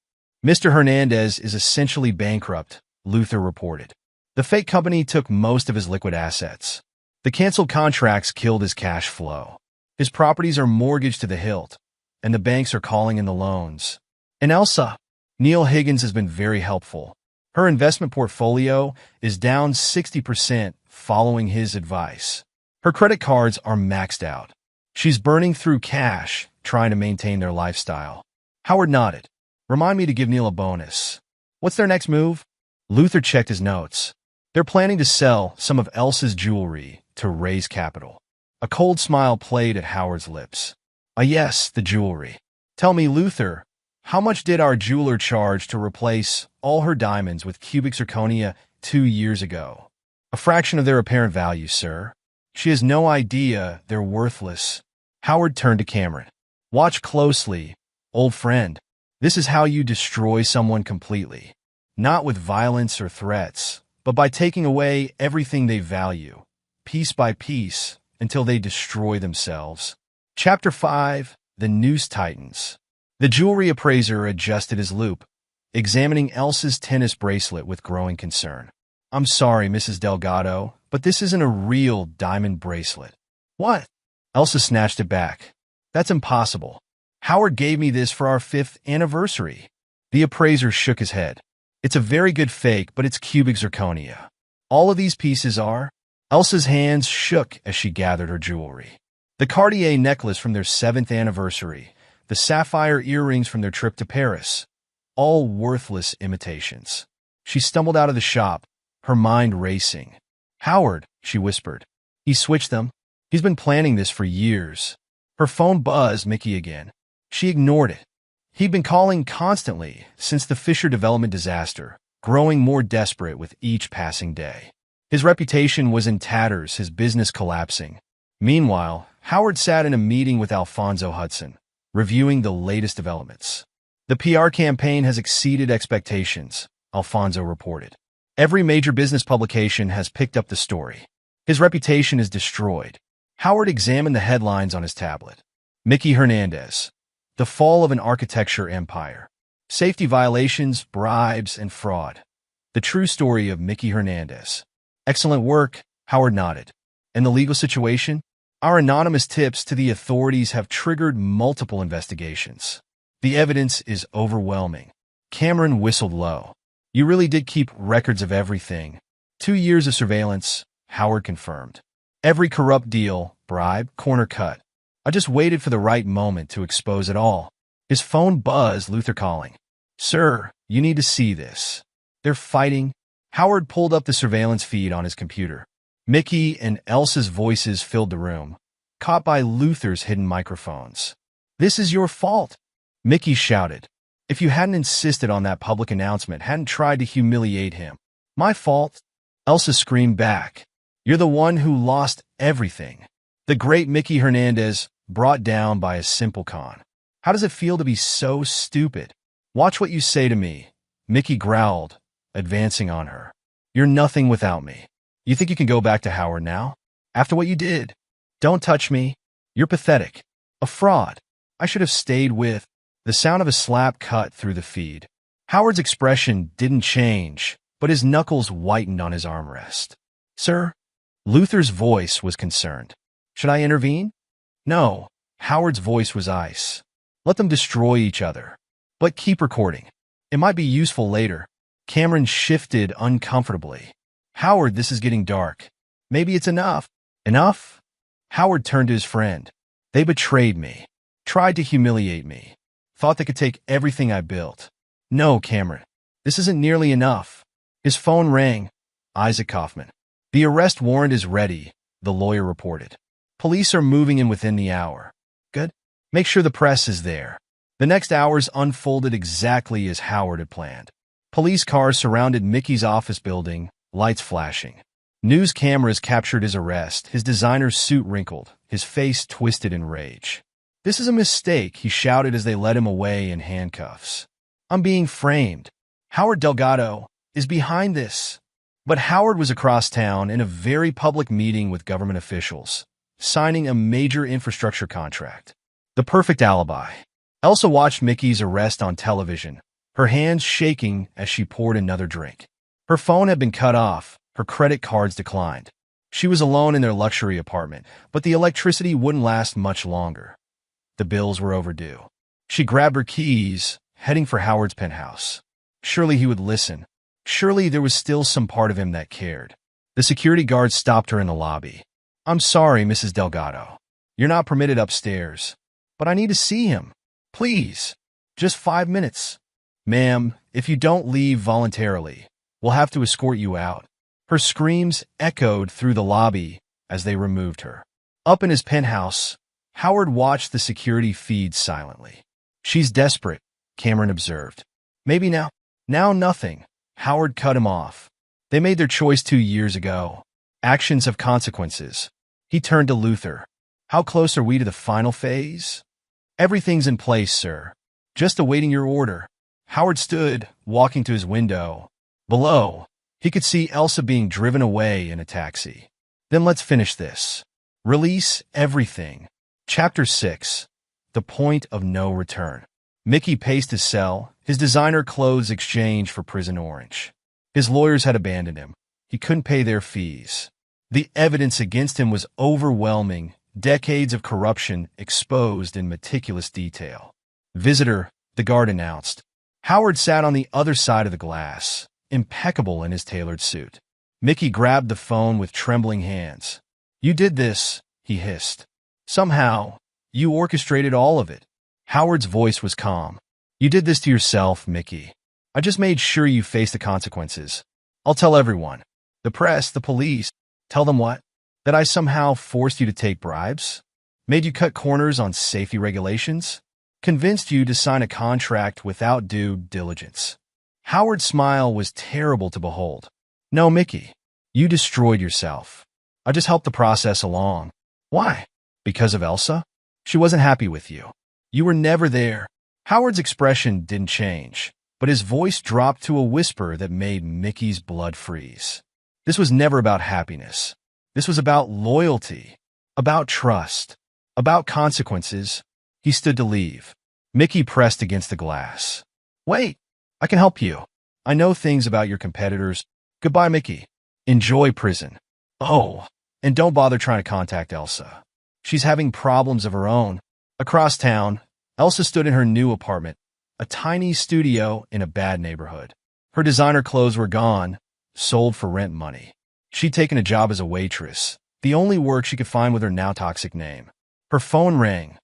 Mr. Hernandez is essentially bankrupt, Luther reported. The fake company took most of his liquid assets. The canceled contracts killed his cash flow. His properties are mortgaged to the hilt, and the banks are calling in the loans. And Elsa, Neil Higgins has been very helpful. Her investment portfolio is down 60% following his advice. Her credit cards are maxed out. She's burning through cash, trying to maintain their lifestyle. Howard nodded. Remind me to give Neil a bonus. What's their next move? Luther checked his notes. They're planning to sell some of Elsa's jewelry to raise capital. A cold smile played at Howard's lips. Yes, the jewelry. Tell me, Luther, how much did our jeweler charge to replace all her diamonds with cubic zirconia 2 years ago? A fraction of their apparent value, sir. She has no idea they're worthless. Howard turned to Cameron. Watch closely, old friend. This is how you destroy someone completely. Not with violence or threats, but by taking away everything they value, piece by piece, until they destroy themselves. Chapter 5. The Noose Tightens. The jewelry appraiser adjusted his loupe, examining Elsa's tennis bracelet with growing concern. I'm sorry, Mrs. Delgado, but this isn't a real diamond bracelet. What? Elsa snatched it back. That's impossible. Howard gave me this for our 5th anniversary. The appraiser shook his head. It's a very good fake, but it's cubic zirconia. All of these pieces are. Elsa's hands shook as she gathered her jewelry. The Cartier necklace from their 7th anniversary, the sapphire earrings from their trip to Paris, all worthless imitations. She stumbled out of the shop, her mind racing. Howard, she whispered. He switched them. He's been planning this for years. Her phone buzzed Mickey again. She ignored it. He'd been calling constantly since the Fisher development disaster, growing more desperate with each passing day. His reputation was in tatters, his business collapsing. Meanwhile, Howard sat in a meeting with Alfonso Hudson, reviewing the latest developments. The PR campaign has exceeded expectations, Alfonso reported. Every major business publication has picked up the story. His reputation is destroyed. Howard examined the headlines on his tablet. Mickey Hernandez. The fall of an architecture empire. Safety violations, bribes, and fraud. The true story of Mickey Hernandez. Excellent work, Howard nodded. And the legal situation? Our anonymous tips to the authorities have triggered multiple investigations. The evidence is overwhelming. Cameron whistled low. You really did keep records of everything. 2 years of surveillance, Howard confirmed. Every corrupt deal, bribe, corner cut. I just waited for the right moment to expose it all. His phone buzzed, Luther calling. Sir, you need to see this. They're fighting. Howard pulled up the surveillance feed on his computer. Mickey and Elsa's voices filled the room, caught by Luther's hidden microphones. This is your fault, Mickey shouted. If you hadn't insisted on that public announcement, hadn't tried to humiliate him. My fault? Elsa screamed back. You're the one who lost everything. The great Mickey Hernandez, brought down by a simple con. How does it feel to be so stupid? Watch what you say to me, Mickey growled, advancing on her. You're nothing without me. You think you can go back to Howard now? After what you did? Don't touch me. You're pathetic. A fraud. I should have stayed with. The sound of a slap cut through the feed. Howard's expression didn't change, but his knuckles whitened on his armrest. Sir? Luther's voice was concerned. Should I intervene? No. Howard's voice was ice. Let them destroy each other. But keep recording. It might be useful later. Cameron shifted uncomfortably. Howard, this is getting dark. Maybe it's enough. Enough? Howard turned to his friend. They betrayed me. Tried to humiliate me. Thought they could take everything I built. No, Cameron. This isn't nearly enough. His phone rang. Isaac Kaufman. The arrest warrant is ready, the lawyer reported. Police are moving in within the hour. Good. Make sure the press is there. The next hours unfolded exactly as Howard had planned. Police cars surrounded Mickey's office building, lights flashing. News cameras captured his arrest, his designer's suit wrinkled, his face twisted in rage. This is a mistake, he shouted as they led him away in handcuffs. I'm being framed. Howard Delgado is behind this. But Howard was across town in a very public meeting with government officials, signing a major infrastructure contract. The perfect alibi. Elsa watched Mickey's arrest on television, her hands shaking as she poured another drink. Her phone had been cut off, her credit cards declined. She was alone in their luxury apartment, but the electricity wouldn't last much longer. The bills were overdue. She grabbed her keys, heading for Howard's penthouse. Surely he would listen. Surely there was still some part of him that cared. The security guard stopped her in the lobby. I'm sorry, Mrs. Delgado. You're not permitted upstairs. But I need to see him. Please. Just 5 minutes. Ma'am, if you don't leave voluntarily, we'll have to escort you out. Her screams echoed through the lobby as they removed her. Up in his penthouse, Howard watched the security feed silently. She's desperate, Cameron observed. Maybe now. Now nothing. Howard cut him off. They made their choice 2 years ago. Actions have consequences. He turned to Luther. How close are we to the final phase? Everything's in place, sir. Just awaiting your order. Howard stood, walking to his window. Below, he could see Elsa being driven away in a taxi. Then let's finish this. Release everything. Chapter 6. The Point of No Return. Mickey paced his cell, his designer clothes exchanged for prison orange. His lawyers had abandoned him. He couldn't pay their fees. The evidence against him was overwhelming, decades of corruption exposed in meticulous detail. Visitor, the guard announced. Howard sat on the other side of the glass, impeccable in his tailored suit. Mickey grabbed the phone with trembling hands. You did this, he hissed. Somehow, you orchestrated all of it. Howard's voice was calm. You did this to yourself, Mickey. I just made sure you face the consequences. I'll tell everyone. The press, the police. Tell them what? That I somehow forced you to take bribes? Made you cut corners on safety regulations? Convinced you to sign a contract without due diligence? Howard's smile was terrible to behold. No, Mickey. You destroyed yourself. I just helped the process along. Why? Because of Elsa? She wasn't happy with you. You were never there. Howard's expression didn't change, but his voice dropped to a whisper that made Mickey's blood freeze. This was never about happiness. This was about loyalty, about trust, about consequences. He stood to leave. Mickey pressed against the glass. Wait, I can help you. I know things about your competitors. Goodbye, Mickey. Enjoy prison. Oh, and don't bother trying to contact Elsa. She's having problems of her own. Across town, Elsa stood in her new apartment, a tiny studio in a bad neighborhood. Her designer clothes were gone, sold for rent money. She'd taken a job as a waitress, the only work she could find with her now toxic name. Her phone rang.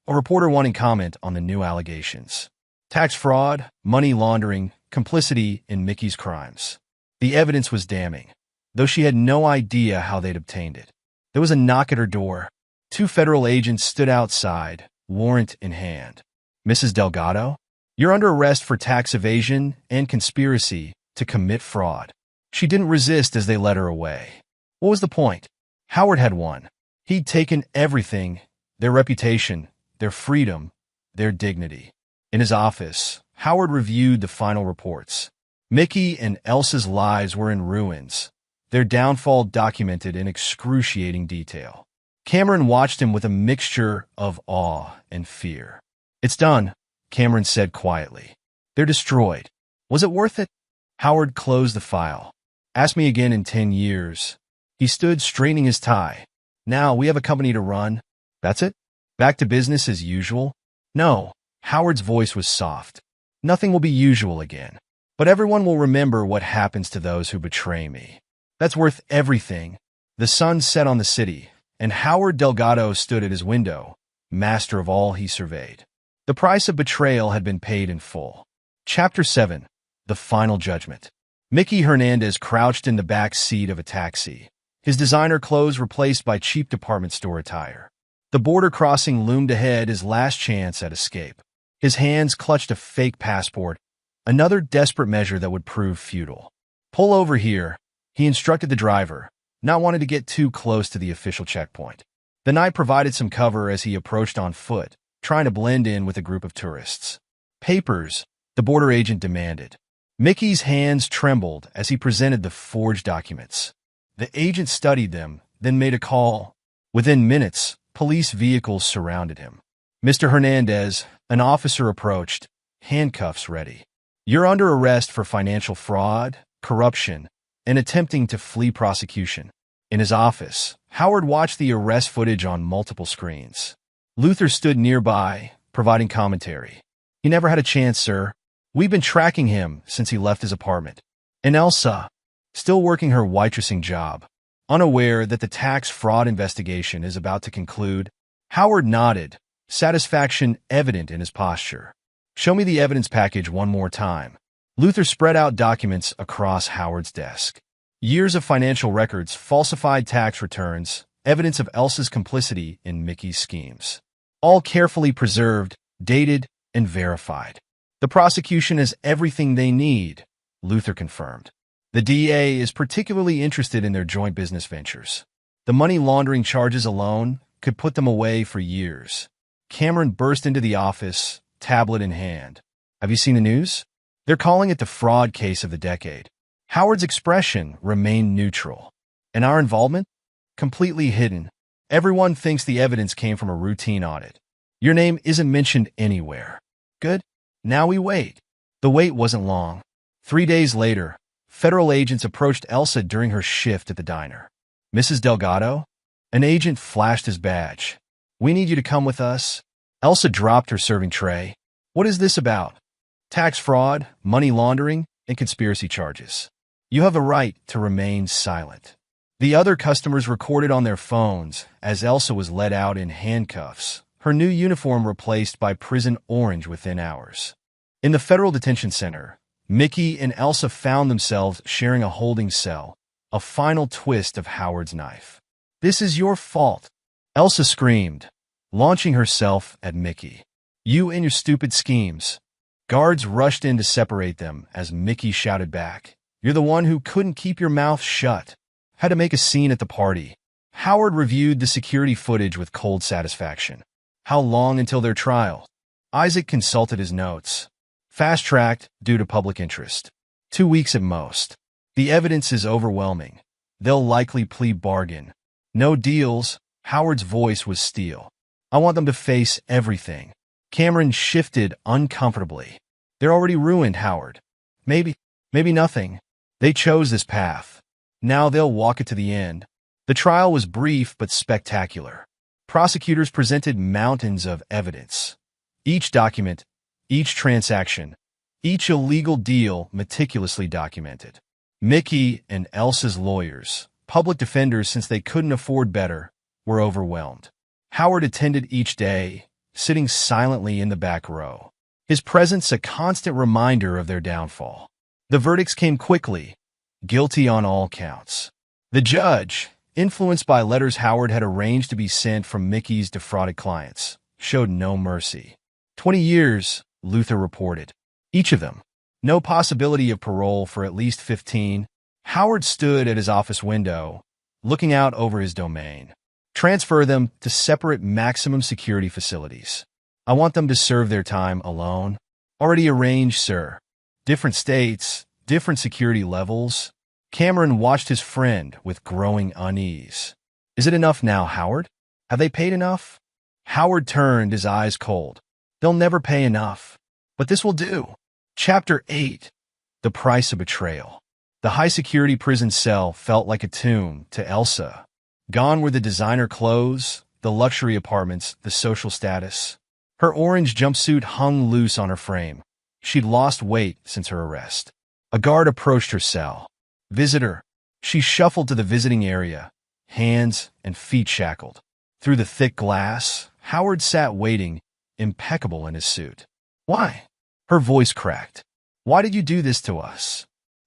A reporter wanting comment on the new allegations. Tax fraud, money laundering, complicity in Mickey's crimes. The evidence was damning, though she had no idea how they'd obtained it. There was a knock at her door. 2 federal agents stood outside, warrant in hand. Mrs. Delgado? You're under arrest for tax evasion and conspiracy to commit fraud. She didn't resist as they led her away. What was the point? Howard had won. He'd taken everything, their reputation, their freedom, their dignity. In his office, Howard reviewed the final reports. Mickey and Elsa's lives were in ruins, their downfall documented in excruciating detail. Cameron watched him with a mixture of awe and fear. It's done, Cameron said quietly. They're destroyed. Was it worth it? Howard closed the file. Ask me again in 10 years. He stood straightening his tie. Now we have a company to run. That's it? Back to business as usual? No. Howard's voice was soft. Nothing will be usual again. But everyone will remember what happens to those who betray me. That's worth everything. The sun set on the city, and Howard Delgado stood at his window, master of all he surveyed. The price of betrayal had been paid in full. Chapter 7. The Final Judgment. Mickey Hernandez crouched in the back seat of a taxi, his designer clothes replaced by cheap department store attire. The border crossing loomed ahead, his last chance at escape. His hands clutched a fake passport, another desperate measure that would prove futile. Pull over here, he instructed the driver, not wanting to get too close to the official checkpoint. The night provided some cover as he approached on foot, trying to blend in with a group of tourists. Papers, the border agent demanded. Mickey's hands trembled as he presented the forged documents. The agent studied them, then made a call. Within minutes, police vehicles surrounded him. Mr. Hernandez, an officer approached, handcuffs ready. You're under arrest for financial fraud, corruption, and attempting to flee prosecution. In his office, Howard watched the arrest footage on multiple screens. Luther stood nearby, providing commentary. He never had a chance, sir. We've been tracking him since he left his apartment. And Elsa, still working her waitressing job, unaware that the tax fraud investigation is about to conclude. Howard nodded, satisfaction evident in his posture. Show me the evidence package one more time. Luther spread out documents across Howard's desk. Years of financial records, falsified tax returns, evidence of Elsa's complicity in Mickey's schemes. All carefully preserved, dated, and verified. The prosecution has everything they need, Luther confirmed. The DA is particularly interested in their joint business ventures. The money laundering charges alone could put them away for years. Cameron burst into the office, tablet in hand. Have you seen the news? They're calling it the fraud case of the decade. Howard's expression remained neutral. And our involvement? Completely hidden. Everyone thinks the evidence came from a routine audit. Your name isn't mentioned anywhere. Good. Now we wait. The wait wasn't long. 3 days later, federal agents approached Elsa during her shift at the diner. Mrs. Delgado? An agent flashed his badge. We need you to come with us. Elsa dropped her serving tray. What is this about? Tax fraud, money laundering, and conspiracy charges. You have a right to remain silent. The other customers recorded on their phones as Elsa was led out in handcuffs, her new uniform replaced by prison orange within hours. In the federal detention center, Mickey and Elsa found themselves sharing a holding cell, a final twist of Howard's knife. This is your fault, Elsa screamed, launching herself at Mickey. You and your stupid schemes. Guards rushed in to separate them as Mickey shouted back. You're the one who couldn't keep your mouth shut. Had to make a scene at the party. Howard reviewed the security footage with cold satisfaction. How long until their trial? Isaac consulted his notes. Fast-tracked due to public interest. 2 weeks at most. The evidence is overwhelming. They'll likely plead bargain. No deals. Howard's voice was steel. I want them to face everything. Cameron shifted uncomfortably. They're already ruined, Howard. Maybe nothing. They chose this path. Now they'll walk it to the end. The trial was brief but spectacular. Prosecutors presented mountains of evidence. Each document, each transaction, each illegal deal meticulously documented. Mickey and Elsa's lawyers, public defenders since they couldn't afford better, were overwhelmed. Howard attended each day, sitting silently in the back row, his presence a constant reminder of their downfall. The verdicts came quickly, guilty on all counts. The judge, influenced by letters Howard had arranged to be sent from Mickey's defrauded clients, showed no mercy. 20 years, Luther reported. Each of them. No possibility of parole for at least 15. Howard stood at his office window, looking out over his domain. Transfer them to separate maximum security facilities. I want them to serve their time alone. Already arranged, sir. Different states, different security levels. Cameron watched his friend with growing unease. Is it enough now, Howard? Have they paid enough? Howard turned, his eyes cold. They'll never pay enough. But this will do. Chapter 8. The Price of Betrayal. The high-security prison cell felt like a tomb to Elsa. Gone were the designer clothes, the luxury apartments, the social status. Her orange jumpsuit hung loose on her frame. She'd lost weight since her arrest. A guard approached her cell. Visitor. She shuffled to the visiting area, hands and feet shackled. Through the thick glass, Howard sat waiting, impeccable in his suit. Why? Her voice cracked. Why did you do this to us?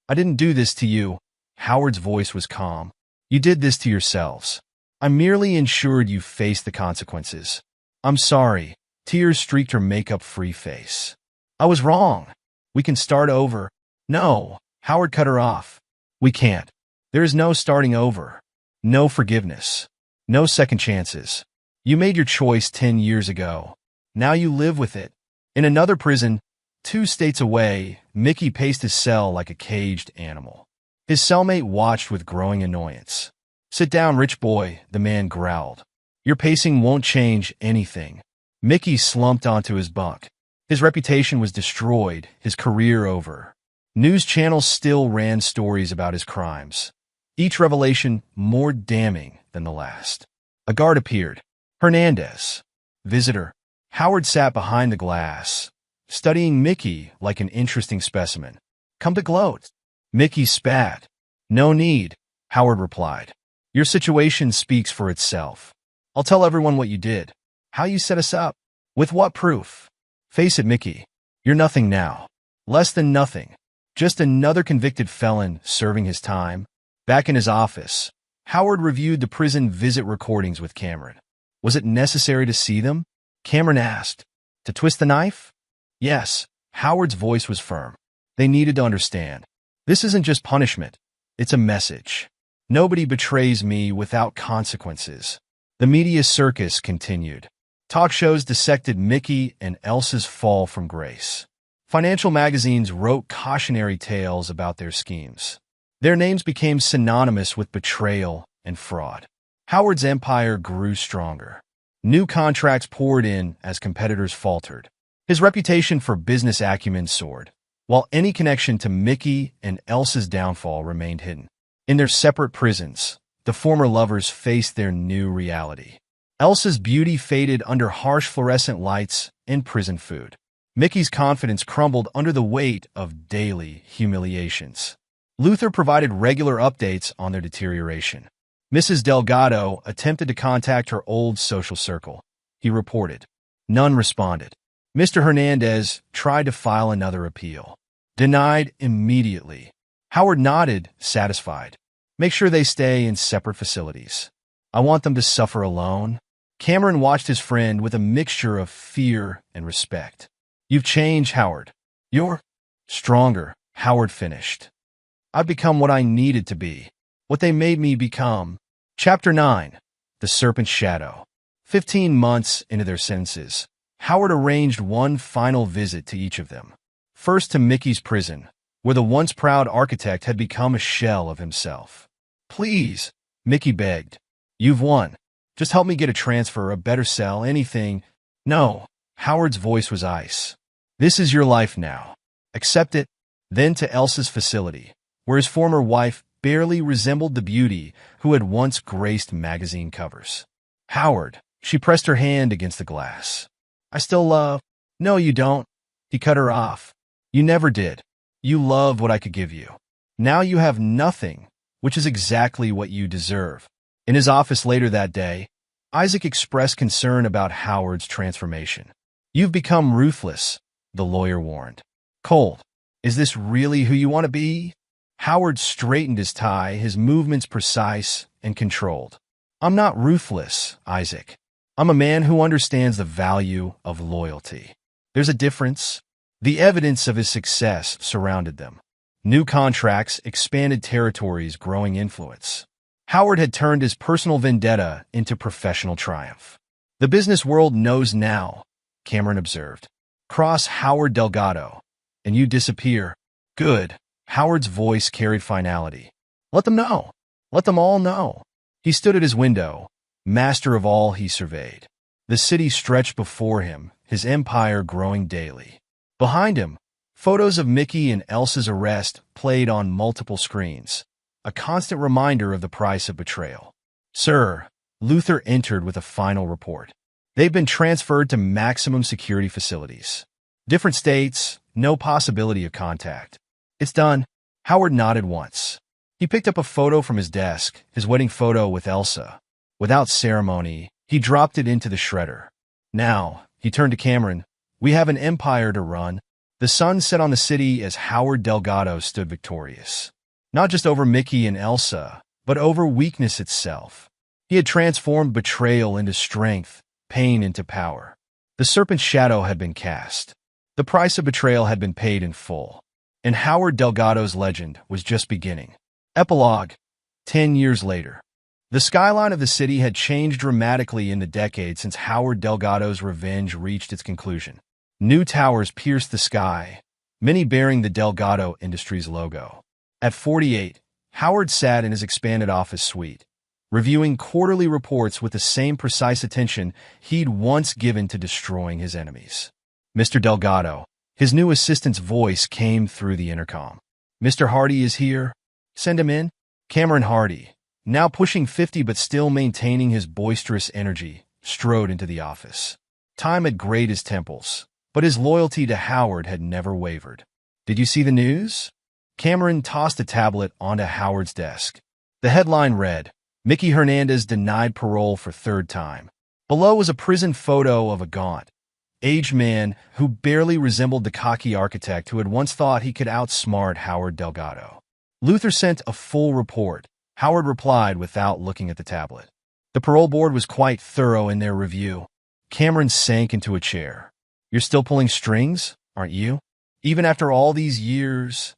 I didn't do this to you. Howard's voice was calm. You did this to yourselves. I merely ensured you faced the consequences. I'm sorry. Tears streaked her makeup-free face. I was wrong. We can start over. No, Howard cut her off. We can't. There is no starting over. No forgiveness. No second chances. You made your choice 10 years ago. Now you live with it. In another prison, 2 states away, Mickey paced his cell like a caged animal. His cellmate watched with growing annoyance. Sit down, rich boy, the man growled. Your pacing won't change anything. Mickey slumped onto his bunk. His reputation was destroyed, his career over. News channels still ran stories about his crimes, each revelation more damning than the last. A guard appeared. Hernandez. Visitor. Howard sat behind the glass, studying Mickey like an interesting specimen. Come to gloat. Mickey spat. No need, Howard replied. Your situation speaks for itself. I'll tell everyone what you did, how you set us up. With what proof? Face it, Mickey. You're nothing now. Less than nothing. Just another convicted felon serving his time. Back in his office, Howard reviewed the prison visit recordings with Cameron. Was it necessary to see them? Cameron asked. To twist the knife? Yes. Howard's voice was firm. They needed to understand. This isn't just punishment. It's a message. Nobody betrays me without consequences. The media circus continued. Talk shows dissected Mickey and Elsa's fall from grace. Financial magazines wrote cautionary tales about their schemes. Their names became synonymous with betrayal and fraud. Howard's empire grew stronger. New contracts poured in as competitors faltered. His reputation for business acumen soared, while any connection to Mickey and Elsa's downfall remained hidden. In their separate prisons, the former lovers faced their new reality. Elsa's beauty faded under harsh fluorescent lights and prison food. Mickey's confidence crumbled under the weight of daily humiliations. Luther provided regular updates on their deterioration. Mrs. Delgado attempted to contact her old social circle. He reported. None responded. Mr. Hernandez tried to file another appeal. Denied immediately. Howard nodded, satisfied. Make sure they stay in separate facilities. I want them to suffer alone. Cameron watched his friend with a mixture of fear and respect. You've changed, Howard. You're stronger, Howard finished. I've become what I needed to be, what they made me become. Chapter 9. The Serpent's Shadow. 15 months into their sentences, Howard arranged one final visit to each of them. First to Mickey's prison, where the once proud architect had become a shell of himself. Please, Mickey begged. You've won. Just help me get a transfer, a better cell, anything. No, Howard's voice was ice. This is your life now. Accept it. Then to Elsa's facility, where his former wife barely resembled the beauty who had once graced magazine covers. Howard, she pressed her hand against the glass. I still love. No, you don't. He cut her off. You never did. You loved what I could give you. Now you have nothing, which is exactly what you deserve. In his office later that day, Isaac expressed concern about Howard's transformation. "You've become ruthless," the lawyer warned. "Cold. Is this really who you want to be?" Howard straightened his tie, his movements precise and controlled. "I'm not ruthless, Isaac. I'm a man who understands the value of loyalty. There's a difference." The evidence of his success surrounded them. New contracts, expanded territories, growing influence. Howard had turned his personal vendetta into professional triumph. "The business world knows now," Cameron observed. "Cross Howard Delgado, and you disappear." "Good." Howard's voice carried finality. "Let them know. Let them all know." He stood at his window, master of all he surveyed. The city stretched before him, his empire growing daily. Behind him, photos of Mickey and Elsa's arrest played on multiple screens, a constant reminder of the price of betrayal. "Sir," Luther entered with a final report. "They've been transferred to maximum security facilities. Different states, no possibility of contact." "It's done." Howard nodded once. He picked up a photo from his desk, his wedding photo with Elsa. Without ceremony, he dropped it into the shredder. "Now," he turned to Cameron, "we have an empire to run." The sun set on the city as Howard Delgado stood victorious. Not just over Mickey and Elsa, but over weakness itself. He had transformed betrayal into strength, pain into power. The serpent's shadow had been cast. The price of betrayal had been paid in full. And Howard Delgado's legend was just beginning. Epilogue. 10 years later. The skyline of the city had changed dramatically in the decade since Howard Delgado's revenge reached its conclusion. New towers pierced the sky, many bearing the Delgado Industries logo. At 48, Howard sat in his expanded office suite, reviewing quarterly reports with the same precise attention he'd once given to destroying his enemies. "Mr. Delgado," his new assistant's voice came through the intercom. "Mr. Hardy is here. Send him in." Cameron Hardy, now pushing 50 but still maintaining his boisterous energy, strode into the office. Time had grayed his temples, but his loyalty to Howard had never wavered. "Did you see the news?" Cameron tossed a tablet onto Howard's desk. The headline read, "Mickey Hernandez denied parole for third time." Below was a prison photo of a gaunt, aged man who barely resembled the cocky architect who had once thought he could outsmart Howard Delgado. Luther sent a full report. Howard replied without looking at the tablet. The parole board was quite thorough in their review. Cameron sank into a chair. "You're still pulling strings, aren't you? Even after all these years?"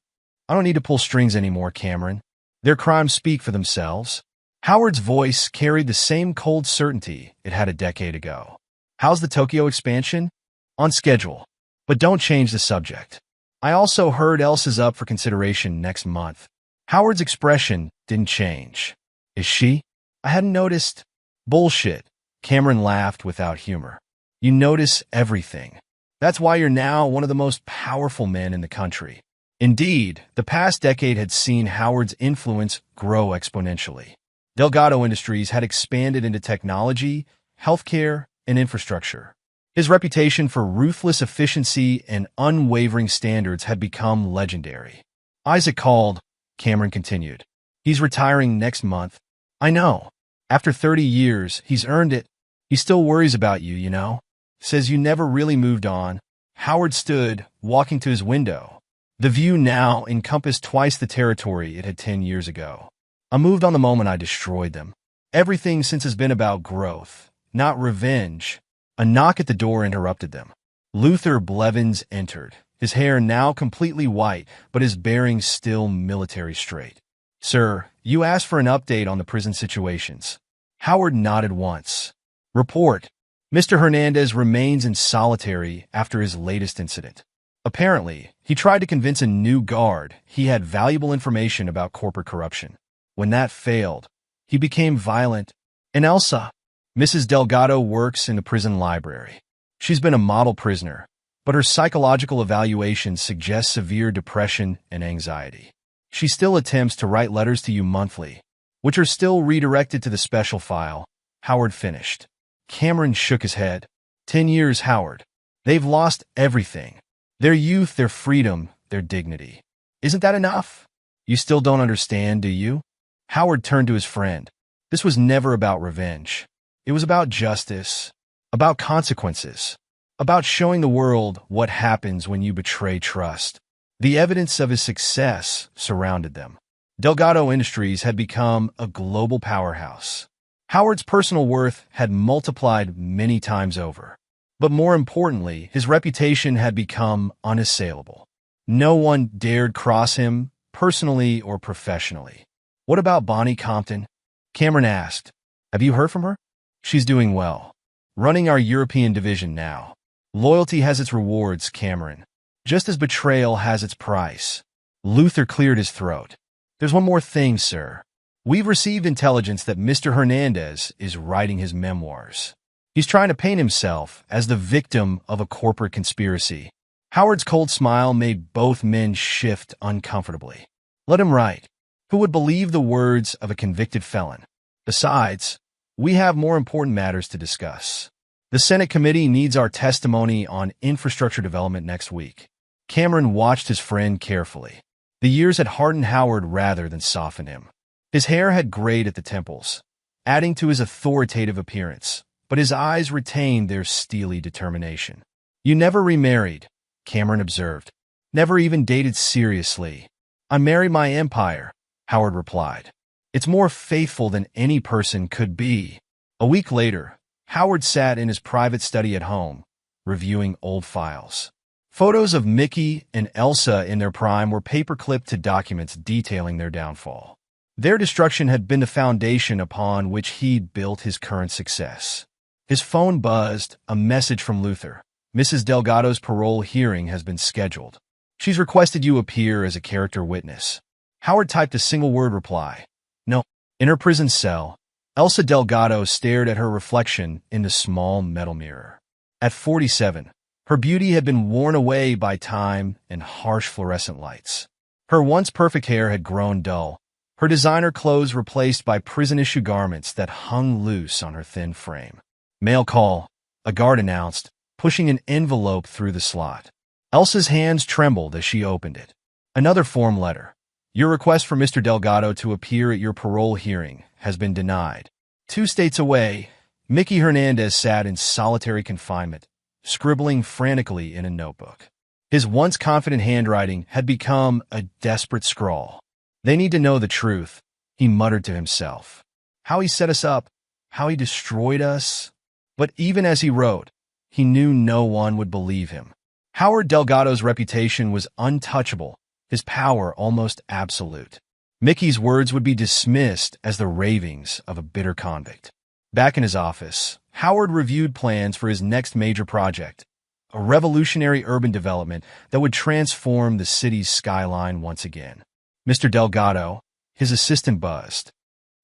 "I don't need to pull strings anymore, Cameron. Their crimes speak for themselves." Howard's voice carried the same cold certainty it had a decade ago. "How's the Tokyo expansion?" "On schedule. But don't change the subject. I also heard Elsa's up for consideration next month." Howard's expression didn't change. "Is she?" "I hadn't noticed." "Bullshit." Cameron laughed without humor. "You notice everything. That's why you're now one of the most powerful men in the country." Indeed, the past decade had seen Howard's influence grow exponentially. Delgado Industries had expanded into technology, healthcare, and infrastructure. His reputation for ruthless efficiency and unwavering standards had become legendary. "Isaac called," Cameron continued. "He's retiring next month." "I know. After 30 years, he's earned it. He still worries about you, you know. Says you never really moved on." Howard stood, walking to his window. The view now encompassed twice the territory it had 10 years ago. "I moved on the moment I destroyed them. Everything since has been about growth, not revenge." A knock at the door interrupted them. Luther Blevins entered, his hair now completely white, but his bearing still military straight. "Sir, you asked for an update on the prison situations." Howard nodded once. "Report. Mr. Hernandez remains in solitary after his latest incident. Apparently, he tried to convince a new guard he had valuable information about corporate corruption. When that failed, he became violent. And Elsa, Mrs. Delgado, works in the prison library. She's been a model prisoner, but her psychological evaluations suggest severe depression and anxiety. She still attempts to write letters to you monthly, which are still redirected to the special file." Howard finished. Cameron shook his head. 10 years, Howard. They've lost everything. Their youth, their freedom, their dignity. Isn't that enough? You still don't understand, do you? Howard turned to his friend. This was never about revenge. It was about justice, about consequences, about showing the world what happens when you betray trust. The evidence of his success surrounded them. Delgado Industries had become a global powerhouse. Howard's personal worth had multiplied many times over. But more importantly, his reputation had become unassailable. No one dared cross him, personally or professionally. "What about Bonnie Compton?" Cameron asked. "Have you heard from her?" "She's doing well. Running our European division now. Loyalty has its rewards, Cameron. Just as betrayal has its price." Luther cleared his throat. "There's one more thing, sir. We've received intelligence that Mr. Hernandez is writing his memoirs. He's trying to paint himself as the victim of a corporate conspiracy." Howard's cold smile made both men shift uncomfortably. Let him write. Who would believe the words of a convicted felon? Besides, we have more important matters to discuss. The Senate committee needs our testimony on infrastructure development next week. Cameron watched his friend carefully. The years had hardened Howard rather than softened him. His hair had grayed at the temples, adding to his authoritative appearance, but his eyes retained their steely determination. "You never remarried," Cameron observed. "Never even dated seriously." "I married my empire," Howard replied. "It's more faithful than any person could be." A week later, Howard sat in his private study at home, reviewing old files. Photos of Mickey and Elsa in their prime were paper-clipped to documents detailing their downfall. Their destruction had been the foundation upon which he'd built his current success. His phone buzzed, a message from Luther. "Mrs. Delgado's parole hearing has been scheduled. She's requested you appear as a character witness." Howard typed a single-word reply. "No." In her prison cell, Elsa Delgado stared at her reflection in the small metal mirror. At 47, her beauty had been worn away by time and harsh fluorescent lights. Her once perfect hair had grown dull, her designer clothes replaced by prison-issue garments that hung loose on her thin frame. "Mail call," a guard announced, pushing an envelope through the slot. Elsa's hands trembled as she opened it. Another form letter. "Your request for Mr. Delgado to appear at your parole hearing has been denied." 2 states away, Mickey Hernandez sat in solitary confinement, scribbling frantically in a notebook. His once confident handwriting had become a desperate scrawl. "They need to know the truth," he muttered to himself. "How he set us up, how he destroyed us." But even as he wrote, he knew no one would believe him. Howard Delgado's reputation was untouchable, his power almost absolute. Mickey's words would be dismissed as the ravings of a bitter convict. Back in his office, Howard reviewed plans for his next major project, a revolutionary urban development that would transform the city's skyline once again. "Mr. Delgado," his assistant buzzed.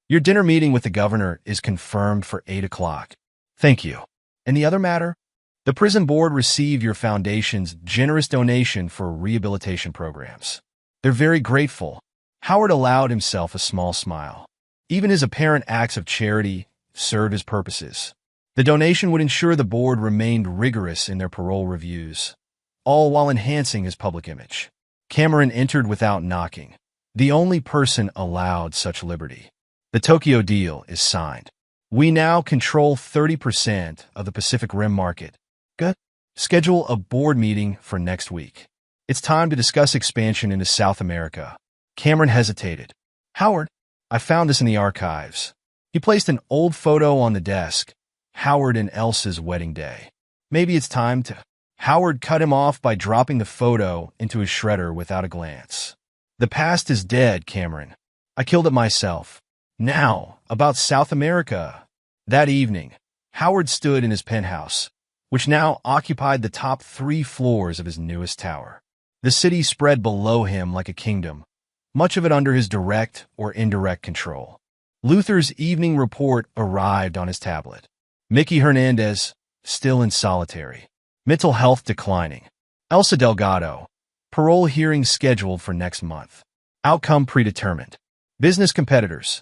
"Your dinner meeting with the governor is confirmed for 8 o'clock. "Thank you." "And the other matter?" "The prison board received your foundation's generous donation for rehabilitation programs. They're very grateful." Howard allowed himself a small smile. Even his apparent acts of charity served his purposes. The donation would ensure the board remained rigorous in their parole reviews, all while enhancing his public image. Cameron entered without knocking, the only person allowed such liberty. "The Tokyo deal is signed. We now control 30% of the Pacific Rim market. Good. Schedule a board meeting for next week. It's time to discuss expansion into South America." Cameron hesitated. "Howard, I found this in the archives." He placed an old photo on the desk, Howard and Elsa's wedding day. "Maybe it's time to—" Howard cut him off by dropping the photo into his shredder without a glance. "The past is dead, Cameron. I killed it myself. Now, about South America." That evening, Howard stood in his penthouse, which now occupied the top 3 floors of his newest tower. The city spread below him like a kingdom, much of it under his direct or indirect control. Luther's evening report arrived on his tablet. Mickey Hernandez, still in solitary. Mental health declining. Elsa Delgado, parole hearing scheduled for next month. Outcome predetermined. Business competitors,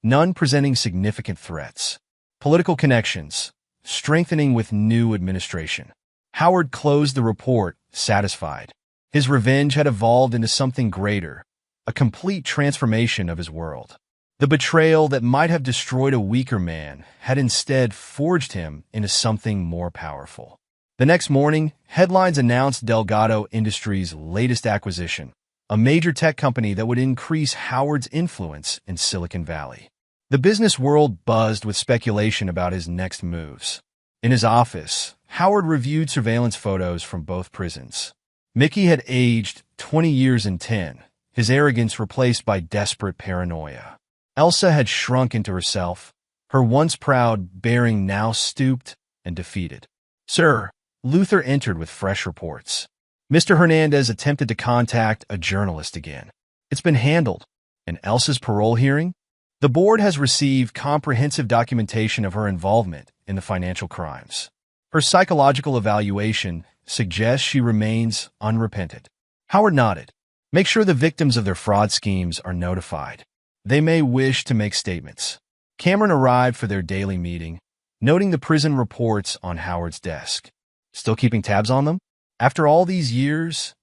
none presenting significant threats. Political connections, strengthening with new administration. Howard closed the report, satisfied. His revenge had evolved into something greater, a complete transformation of his world. The betrayal that might have destroyed a weaker man had instead forged him into something more powerful. The next morning, headlines announced Delgado Industries' latest acquisition, a major tech company that would increase Howard's influence in Silicon Valley. The business world buzzed with speculation about his next moves. In his office, Howard reviewed surveillance photos from both prisons. Mickey had aged 20 years in 10, his arrogance replaced by desperate paranoia. Elsa had shrunk into herself, her once proud bearing now stooped and defeated. "Sir," Luther entered with fresh reports. Mr. Hernandez attempted to contact a journalist again. "It's been handled." And Elsa's parole hearing? "The board has received comprehensive documentation of her involvement in the financial crimes. Her psychological evaluation suggests she remains unrepentant." Howard nodded. "Make sure the victims of their fraud schemes are notified. They may wish to make statements." Cameron arrived for their daily meeting, noting the prison reports on Howard's desk. "Still keeping tabs on them? After all these years?"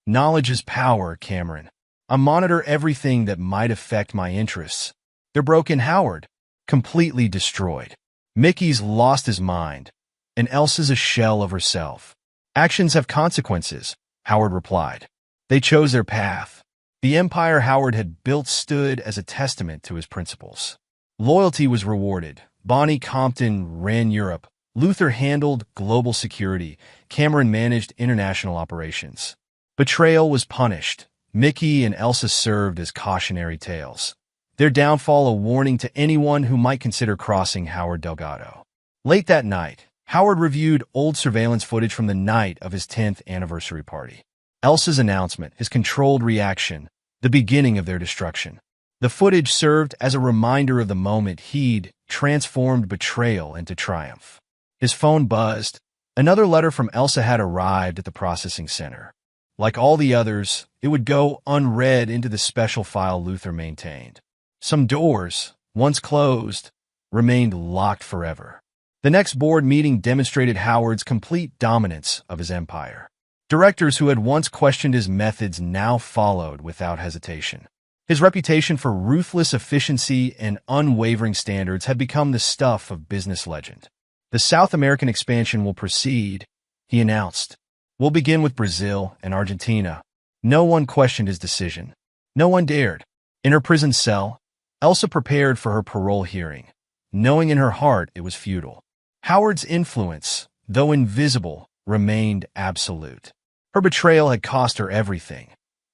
"Knowledge is power, Cameron. I monitor everything that might affect my interests." "They're broken, Howard. Completely destroyed. Mickey's lost his mind, and Elsa's a shell of herself." "Actions have consequences," Howard replied. "They chose their path." The empire Howard had built stood as a testament to his principles. Loyalty was rewarded. Bonnie Compton ran Europe. Luther handled global security. Cameron managed international operations. Betrayal was punished. Mickey and Elsa served as cautionary tales. Their downfall a warning to anyone who might consider crossing Howard Delgado. Late that night, Howard reviewed old surveillance footage from the night of his 10th anniversary party. Elsa's announcement, his controlled reaction, the beginning of their destruction. The footage served as a reminder of the moment he'd transformed betrayal into triumph. His phone buzzed. Another letter from Elsa had arrived at the processing center. Like all the others, it would go unread into the special file Luther maintained. Some doors, once closed, remained locked forever. The next board meeting demonstrated Howard's complete dominance of his empire. Directors who had once questioned his methods now followed without hesitation. His reputation for ruthless efficiency and unwavering standards had become the stuff of business legend. "The South American expansion will proceed," he announced. "We'll begin with Brazil and Argentina." No one questioned his decision. No one dared. In her prison cell, Elsa prepared for her parole hearing, knowing in her heart it was futile. Howard's influence, though invisible, remained absolute. Her betrayal had cost her everything: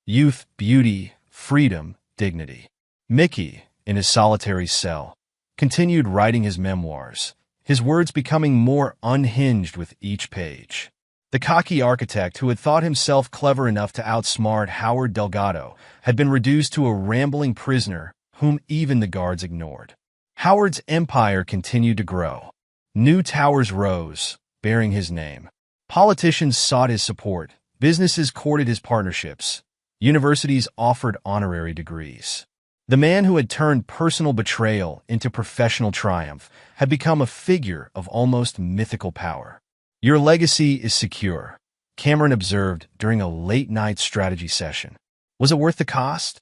youth, beauty, freedom, dignity. Mickey, in his solitary cell, continued writing his memoirs, his words becoming more unhinged with each page. The cocky architect who had thought himself clever enough to outsmart Howard Delgado had been reduced to a rambling prisoner whom even the guards ignored. Howard's empire continued to grow. New towers rose, bearing his name. Politicians sought his support. Businesses courted his partnerships. Universities offered honorary degrees. The man who had turned personal betrayal into professional triumph had become a figure of almost mythical power. "Your legacy is secure," Cameron observed during a late-night strategy session. Was it worth the cost?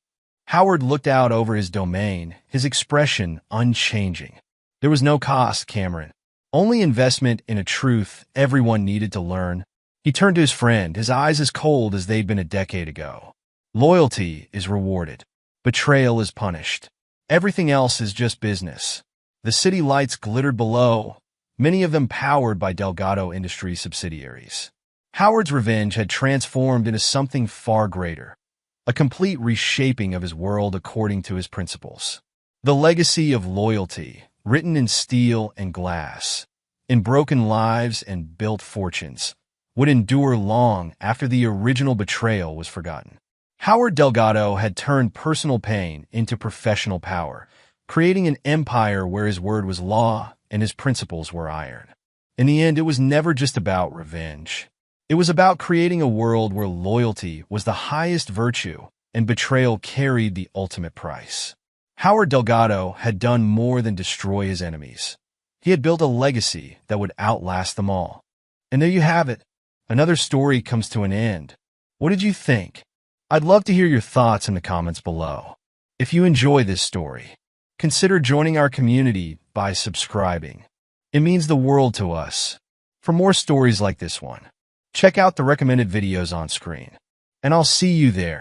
Howard looked out over his domain, his expression unchanging. "There was no cost, Cameron. Only investment in a truth everyone needed to learn." He turned to his friend, his eyes as cold as they'd been a decade ago. "Loyalty is rewarded. Betrayal is punished. Everything else is just business." The city lights glittered below, many of them powered by Delgado Industries subsidiaries. Howard's revenge had transformed into something far greater, a complete reshaping of his world according to his principles. The legacy of loyalty, written in steel and glass, in broken lives and built fortunes, would endure long after the original betrayal was forgotten. Howard Delgado had turned personal pain into professional power, creating an empire where his word was law and his principles were iron. In the end, it was never just about revenge. It was about creating a world where loyalty was the highest virtue and betrayal carried the ultimate price. Howard Delgado had done more than destroy his enemies. He had built a legacy that would outlast them all. And there you have it. Another story comes to an end. What did you think? I'd love to hear your thoughts in the comments below. If you enjoy this story, consider joining our community by subscribing. It means the world to us. For more stories like this one, check out the recommended videos on screen. And I'll see you there.